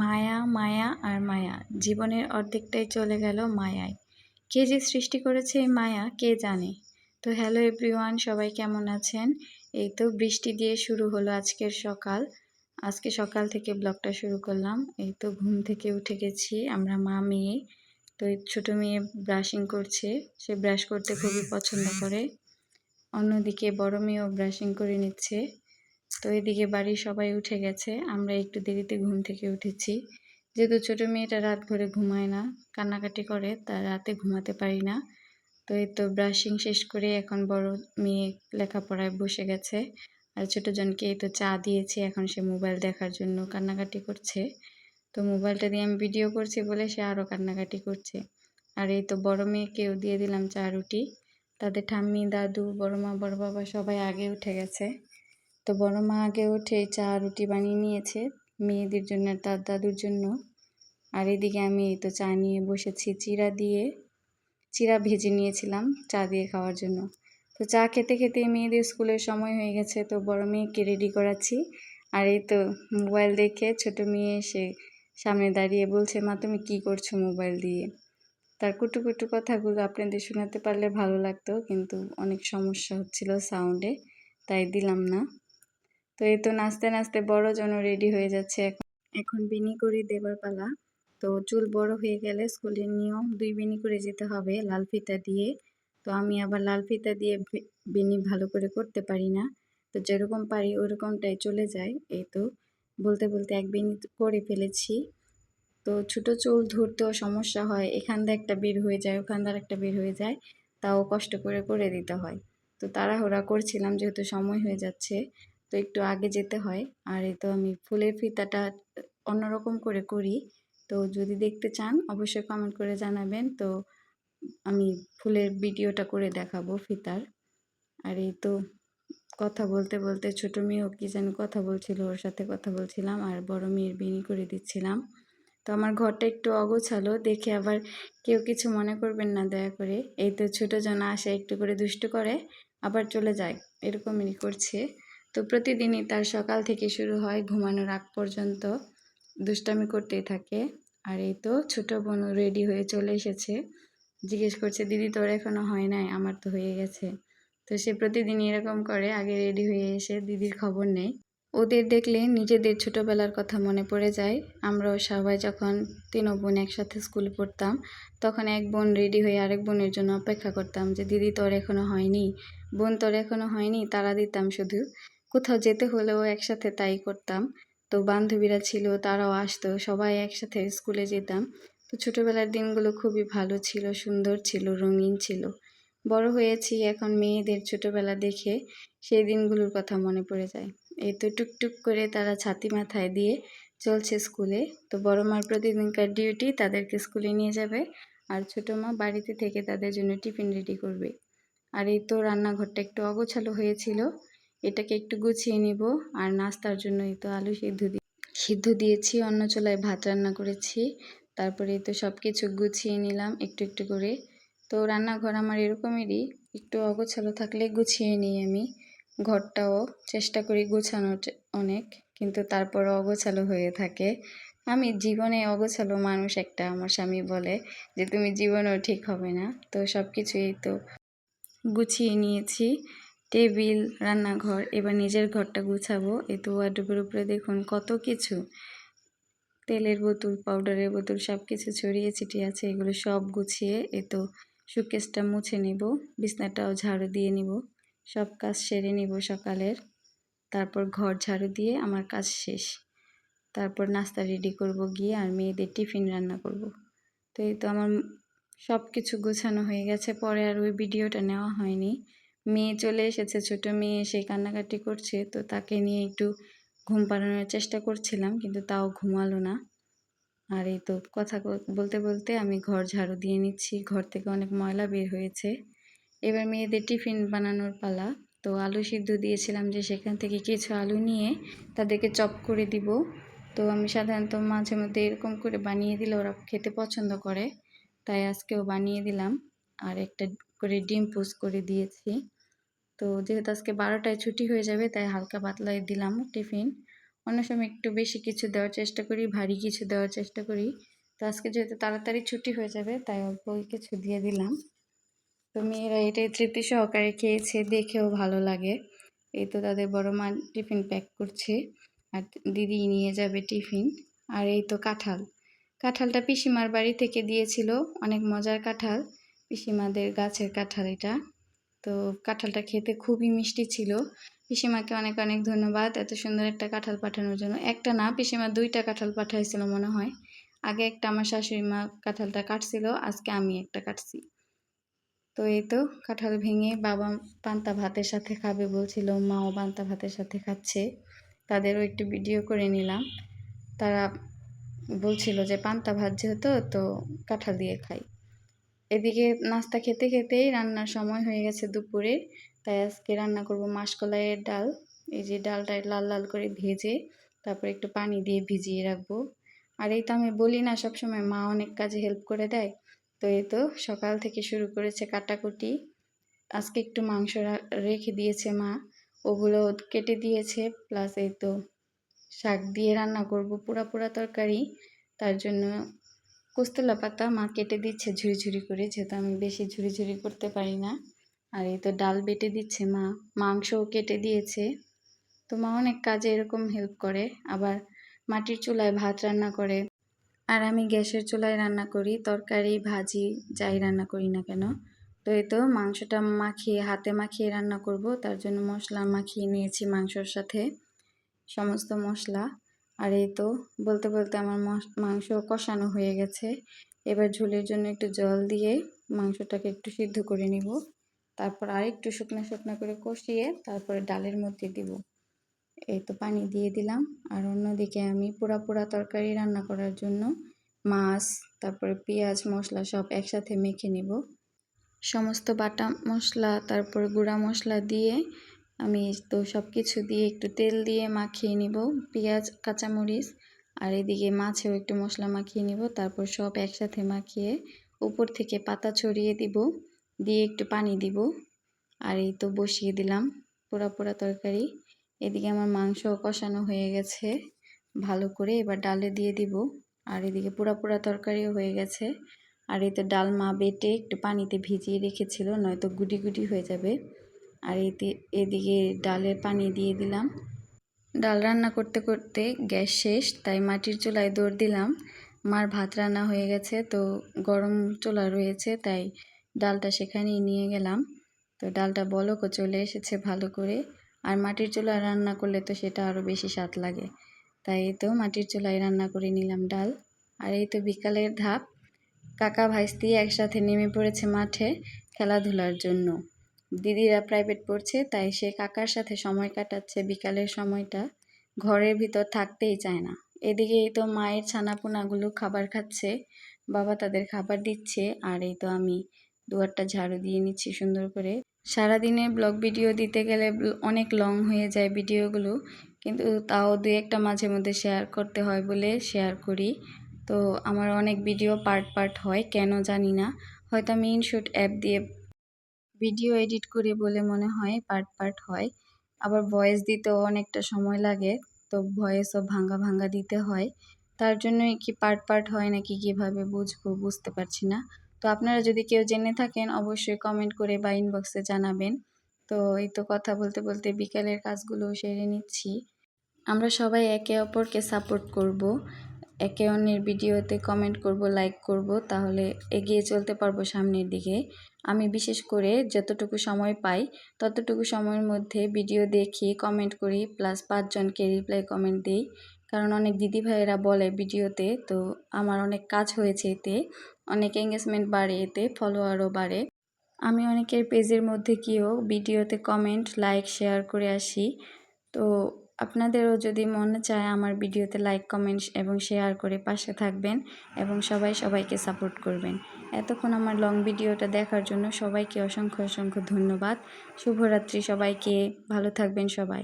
মায়া মায়া আর মায়া, জীবনের অর্ধেকটাই চলে গেল মায়ায়। কে যে সৃষ্টি করেছে এই মায়া কে জানে। তো হ্যালো এভরিওয়ান, সবাই কেমন আছেন? এই তো বৃষ্টি দিয়ে শুরু হলো আজকের সকাল। আজকে সকাল থেকে ব্লগটা শুরু করলাম। এই তো ঘুম থেকে উঠে গেছি আমরা মা মেয়ে। তো এই ছোটো মেয়ে ব্রাশিং করছে, সে ব্রাশ করতে খুবই পছন্দ করে। অন্যদিকে বড় মেয়েও ব্রাশিং করে নিচ্ছে। তো এদিকে বাড়ির সবাই উঠে গেছে, আমরা একটু দেরিতে ঘুম থেকে উঠেছি। যেহেতু ছোটো মেয়েটা রাত ভরে ঘুমায় না, কান্নাকাটি করে, তার রাতে ঘুমাতে পারি না। তো এই তো ব্রাশিং শেষ করে এখন বড় মেয়ে লেখাপড়ায় বসে গেছে। আর ছোটোজনকে এই তো চা দিয়েছি, এখন সে মোবাইল দেখার জন্য কান্নাকাটি করছে। তো মোবাইলটা দিয়ে আমি ভিডিও করছি বলে সে আরও কান্নাকাটি করছে। আর এই তো বড় মেয়েকেও দিয়ে দিলাম চা রুটি। তাদের ঠাম্মি দাদু বড় মা বড় বাবা সবাই আগে উঠে গেছে। তো বড় মা আগে উঠে চা রুটি বানিয়ে নিয়েছে মেয়েদের জন্য, তার দাদুর জন্য। আর এদিকে আমি এই তো চা নিয়ে বসেছি, চিরা ভেজে নিয়েছিলাম চা দিয়ে খাওয়ার জন্য। তো চা খেতে খেতে মেয়েদের স্কুলের সময় হয়ে গেছে, তো বড় মেয়েকে রেডি করাচ্ছি। আর এই তো মোবাইল দেখে ছোট মেয়ে এসে সামনে দাঁড়িয়ে বলছে, মা তুমি কি করছো মোবাইল দিয়ে? তার কুটু কুটু কথাগুলো আপনাদের শোনাতে পারলে ভালো লাগতো, কিন্তু অনেক সমস্যা হচ্ছিল সাউন্ডে, তাই দিলাম না। তো এই তো নাচতে নাচতে বড়জনও রেডি হয়ে যাচ্ছে। এখন বেনি করে দেবার পালা। তো চুল বড় হয়ে গেলে স্কুলের নিয়ম 2 বেনি করে যেতে হবে লাল ফিতা দিয়ে। তো আমি আবার লাল ফিতা দিয়ে বেনি ভালো করে করতে পারি না, তো যেরকম পারি ওরকমটাই চলে যায়। এই তো বলতে বলতে 1 বেনি করে ফেলেছি। তো ছোটো চুল ধরতেও সমস্যা হয়, এখান দিয়ে একটা বের হয়ে যায়, ওখান দিয়ে একটা বের হয়ে যায়, তাও কষ্ট করে করে দিতে হয়। তো তাড়াহুড়া করছিলাম যেহেতু সময় হয়ে যাচ্ছে, তো একটু আগে যেতে হয়। আর এই তো আমি ফুলের ফিতাটা অন্যরকম করে করি। তো যদি দেখতে চান অবশ্যই কমেন্ট করে জানাবেন, তো আমি ফুলের ভিডিওটা করে দেখাবো ফিতার। আর এই তো কথা বলতে বলতে ছোটো মেয়েও কি যেন কথা বলছিল, ওর সাথে কথা বলছিলাম, আর বড় মেয়ের বেনি করে দিচ্ছিলাম। তো আমার ঘরটা একটু অগোছালো দেখে আবার কেউ কিছু মনে করবেন না দয়া করে। এই তো ছোটোজন আসে, একটু করে দুষ্টু করে আবার চলে যায়, এরকমই করছে। তো প্রতিদিনই তার সকাল থেকে শুরু হয়, ঘুমানোর আগ পর্যন্ত দুষ্টামি করতেই থাকে। আর এই তো ছোটো বোনও রেডি হয়ে চলে এসেছে, জিজ্ঞেস করছে দিদি তোর এখনো হয় নাই? আমার তো হয়ে গেছে। তো সে প্রতিদিন এরকম করে, আগে রেডি হয়ে এসে দিদির খবর নেই। ওদের দেখলে নিজেদের ছোটোবেলার কথা মনে পড়ে যায়। আমরাও সবাই যখন 3 বোন একসাথে স্কুলে পড়তাম, তখন এক বোন রেডি হয়ে আরেক বোনের জন্য অপেক্ষা করতাম যে দিদি তোর এখনো হয়নি, বোন তোর এখনো হয়নি, তাড়া দিতাম শুধু। কোথাও যেতে হলেও একসাথে তাই করতাম। তো বান্ধবীরা ছিল, তারাও আসতো, সবাই একসাথে স্কুলে যেতাম। তো ছোটোবেলার দিনগুলো খুবই ভালো ছিল, সুন্দর ছিল, রঙিন ছিল। বড় হয়েছি এখন, মেয়েদের ছোটোবেলা দেখে সেই দিনগুলোর কথা মনে পড়ে যায়। এই তো টুকটুক করে তারা ছাতি মাথায় দিয়ে চলছে স্কুলে। তো বড় মার প্রতিদিনকার ডিউটি তাদেরকে স্কুলে নিয়ে যাবে, আর ছোটো মা বাড়িতে থেকে তাদের জন্য টিফিন রেডি করবে। আর এই তো রান্নাঘরটা একটু অগোছালো হয়েছিল, এটাকে একটু গুছিয়ে নিব। আর নাস্তার জন্য এই তো আলু সিদ্ধ দিয়েছি, অন্য চুলায় ভাত রান্না করেছি। তারপরে এই তো সব কিছু গুছিয়ে নিলাম একটু একটু করে। তো রান্নাঘর আমার এরকমেরই, একটু অগোছালো থাকলে গুছিয়ে নিই আমি। ঘরটাও চেষ্টা করি গোছানোর অনেক, কিন্তু তারপরও অগোছালো হয়ে থাকে। আমি জীবনে অগোছালো মানুষ একটা, আমার স্বামী বলে যে তুমি জীবনেও ঠিক হবে না। তো সব কিছুই তো গুছিয়ে নিয়েছি, টেবিল, রান্নাঘর, এবার নিজের ঘরটা গুছাবো। এই তো ওয়ার্ডরোবের উপরে দেখুন কত কিছু, তেলের বোতল, পাউডারের বোতল সব কিছু ছড়িয়ে ছিটিয়ে আছে, এগুলো সব গুছিয়ে এই তো শোকেসটা মুছে নিব, বিছনাটাও ঝাড়ু দিয়ে নিব, সব কাজ সেরে নিব সকালের। তারপর ঘর ঝাড়ু দিয়ে আমার কাজ শেষ। তারপর নাস্তা রেডি করব গিয়ে, আর মেয়েদের টিফিন রান্না করব। তো এই তো আমার সব কিছু গোছানো হয়ে গেছে, পরে আর ওই ভিডিওটা নেওয়া হয়নি। মেয়ে চলে এসেছে, ছোটো মেয়ে, সে কান্নাকাটি করছে, তো তাকে নিয়ে একটু ঘুম পাড়ানোর চেষ্টা করছিলাম, কিন্তু তাও ঘুমালো না। আর এই তো কথা বলতে বলতে আমি ঘর ঝাড়ু দিয়ে নিচ্ছি, ঘর থেকে অনেক ময়লা বের হয়েছে। এবার মেয়েদের টিফিন বানানোর পালা। তো আলু সিদ্ধ দিয়েছিলাম, যে সেখান থেকে কিছু আলু নিয়ে তাদেরকে চপ করে দিব। তো আমি সাধারণত মাঝে মধ্যে এরকম করে বানিয়ে দিলে ওরা খেতে পছন্দ করে, তাই আজকেও বানিয়ে দিলাম। আর একটা করে ডিম পোস্ট করে দিয়েছি। তো যেহেতু আজকে 12টায় ছুটি হয়ে যাবে, তাই হালকা পাতলাই দিলাম টিফিন। অন্য সময় একটু বেশি কিছু দেওয়ার চেষ্টা করি, ভারী কিছু দেওয়ার চেষ্টা করি। তো আজকে যেহেতু তাড়াতাড়ি ছুটি হয়ে যাবে তাই অল্প কিছু দিয়ে দিলাম। তো মেয়েরা এটাই তৃপ্তি সহকারে খেয়েছে, দেখেও ভালো লাগে। এই তো তাদের বড় মা টিফিন প্যাক করছে আর দিদি নিয়ে যাবে টিফিন। আর এই তো কাঁঠালটা পিসিমার বাড়ি থেকে দিয়েছিল, অনেক মজার কাঁঠাল, পিসিমাদের গাছের কাঁঠাল এটা। তো কাঁঠালটা খেতে খুবই মিষ্টি ছিল। পিসিমাকে অনেক অনেক ধন্যবাদ এত সুন্দর একটা কাঁঠাল পাঠানোর জন্য। একটা না, পিসিমা 2টা কাঁঠাল পাঠাইছিল মনে হয়। আগে একটা আমার শাশুড়ি মা কাঁঠালটা কাটছিল, আজকে আমি একটা কাটছি। তো এই তো কাঁঠাল ভেঙে বাবা পান্তা ভাতের সাথে খাবে বলছিল, মাও পান্তা ভাতের সাথে খাচ্ছে। তাদেরও একটু ভিডিও করে নিলাম। তারা বলছিল যে পান্তা ভাত যেহেতু তো কাঁঠাল দিয়ে খাই। এদিকে নাস্তা খেতে খেতেই রান্নার সময় হয়ে গেছে দুপুরে। তাই আজকে রান্না করব মাসকলাইয়ের ডাল। এই যে ডালটা লাল লাল করে ভেজে তারপর একটু পানি দিয়ে ভিজিয়ে রাখবো। আর এই তো আমি বলি না সবসময় মা অনেক কাজে হেল্প করে দেয়। তো এই তো সকাল থেকে শুরু করেছে কাটাকুটি। আজকে একটু মাংস রেখে দিয়েছে মা, ওগুলো কেটে দিয়েছে। প্লাস এই তো শাক দিয়ে রান্না করব পুরা পুরা তরকারি। তার জন্য কোস্তলা পাতা মা কেটে দিচ্ছে ঝুরি ঝুরি করে, যেহেতু আমি বেশি ঝুরি ঝুরি করতে পারি না। আর এই তো ডাল বেটে দিচ্ছে মা, মাংসও কেটে দিয়েছে। তো মা অনেক কাজে এরকম হেল্প করে। আবার মাটির চুলায় ভাত রান্না করে, আর আমি গ্যাসের চুলায় রান্না করি, তরকারি ভাজি যাই রান্না করি না কেন। তো এই তো মাংসটা মাখিয়ে হাতে মাখিয়ে রান্না করব, তার জন্য মশলা মাখিয়ে নিয়েছি মাংসর সাথে, সমস্ত মশলা। আর এই তো বলতে বলতে আমার মাংস কষানো হয়ে গেছে। এবার ঝোলের জন্য একটু জল দিয়ে মাংসটাকে একটু সিদ্ধ করে নিব। তারপর আর একটু শুকনো শুকনো করে কষিয়ে তারপরে ডালের মধ্যে দিব। এই তো পানি দিয়ে দিলাম। আর অন্যদিকে আমি পোড়া পোড়া তরকারি রান্না করার জন্য মাছ, তারপরে পেঁয়াজ মশলা সব একসাথে মেখে নিব। সমস্ত বাটা মশলা তারপর গুঁড়া মশলা দিয়ে আমি তো সব কিছু দিয়ে একটু তেল দিয়ে মাখিয়ে নিব, পেঁয়াজ কাঁচামরিচ। আর এদিকে মাছেও একটু মশলা মাখিয়ে নিব। তারপর সব একসাথে মাখিয়ে উপর থেকে পাতা ছড়িয়ে দিব, দিয়ে একটু পানি দিব। আর এই তো বসিয়ে দিলাম পোড়া পোড়া তরকারি। এদিকে আমার মাংস কষানো হয়ে গেছে ভালো করে, এবার ডালে দিয়ে দিব। আর এদিকে পোড়া পোড়া তরকারিও হয়ে গেছে। আর এই তো ডাল মা বেটে একটু পানিতে ভিজিয়ে রেখেছিল, নয়তো গুটি গুটি হয়ে যাবে। আর এদিকে ডালের পানি দিয়ে দিলাম। ডাল রান্না করতে করতে গ্যাস শেষ, তাই মাটির চুলায় দৌড় দিলাম। মার ভাত রান্না হয়ে গেছে, তো গরম চুলা রয়েছে, তাই ডালটা সেখানেই নিয়ে গেলাম। তো ডালটা বলকও চলে এসেছে ভালো করে। আর মাটির চুলায় রান্না করলে তো সেটা আরও বেশি স্বাদ লাগে, তাই তো মাটির চুলায় রান্না করে নিলাম ডাল। আর এই তো বিকালের ধাপ, কাকা ভাইস্তি একসাথে নেমে পড়েছে মাঠে খেলাধুলার জন্য। দিদিরা প্রাইভেট পড়ছে, তাই সে কাকার সাথে সময় কাটাচ্ছে বিকালের সময়টা, ঘরের ভিতর থাকতেই চায় না। এদিকে এই তো মায়ের ছানাপোনাগুলো খাবার খাচ্ছে, বাবা তাদের খাবার দিচ্ছে। আর এই তো আমি দুয়ারটা ঝাড়ু দিয়ে নিচ্ছি সুন্দর করে। সারাদিনে ব্লগ ভিডিও দিতে গেলে অনেক লং হয়ে যায় ভিডিওগুলো, কিন্তু তাও 2-1টা মাঝে মধ্যে শেয়ার করতে হয় বলে শেয়ার করি। তো আমার অনেক ভিডিও পার্ট পার্ট হয়, কেন জানি না, হয়তো আমি ইনশট অ্যাপ দিয়ে ভিডিও এডিট করি বলে মনে হয় পার্ট পার্ট হয়। আবার ভয়েস দিতেও অনেকটা সময় লাগে, তো ভয়েসও ভাঙ্গা ভাঙ্গা দিতে হয়। তার জন্যই কি পার্ট পার্ট হয় নাকি কিভাবে বুঝবো বুঝতে পারছি না। তো আপনারা যদি কেউ জেনে থাকেন অবশ্যই কমেন্ট করে বা ইনবক্সে জানাবেন। তো এই তো কথা বলতে বলতে বিকালের কাজগুলো সেরে নিচ্ছি। আমরা সবাই একে অপরকে সাপোর্ট করব, একে অন্যের ভিডিওতে কমেন্ট করব, লাইক করব, তাহলে এগিয়ে চলতে পারবো সামনের দিকে। আমি বিশেষ করে যতটুকু সময় পাই ততটুকু সময়ের মধ্যে ভিডিও দেখি, কমেন্ট করি, প্লাস 5 জনকে রিপ্লাই কমেন্ট দিই। কারণ অনেক দিদি ভাইয়েরা বলে ভিডিওতে, তো আমার অনেক কাজ হয়েছে এতে, অনেক এঙ্গেজমেন্ট বাড়ে, এতে ফলোয়ারও বাড়ে। আমি অনেকের পেজের মধ্যে গিয়েও ভিডিওতে কমেন্ট, লাইক, শেয়ার করে আসি। তো আপনাদেরও যদি মনে চায় আমার ভিডিওতে লাইক, কমেন্ট এবং শেয়ার করে পাশে থাকবেন এবং সবাই সবাইকে সাপোর্ট করবেন। এতক্ষণ আমার লং ভিডিওটা দেখার জন্য সবাইকে অসংখ্য অসংখ্য ধন্যবাদ। শুভরাত্রি সবাইকে, ভালো থাকবেন সবাই।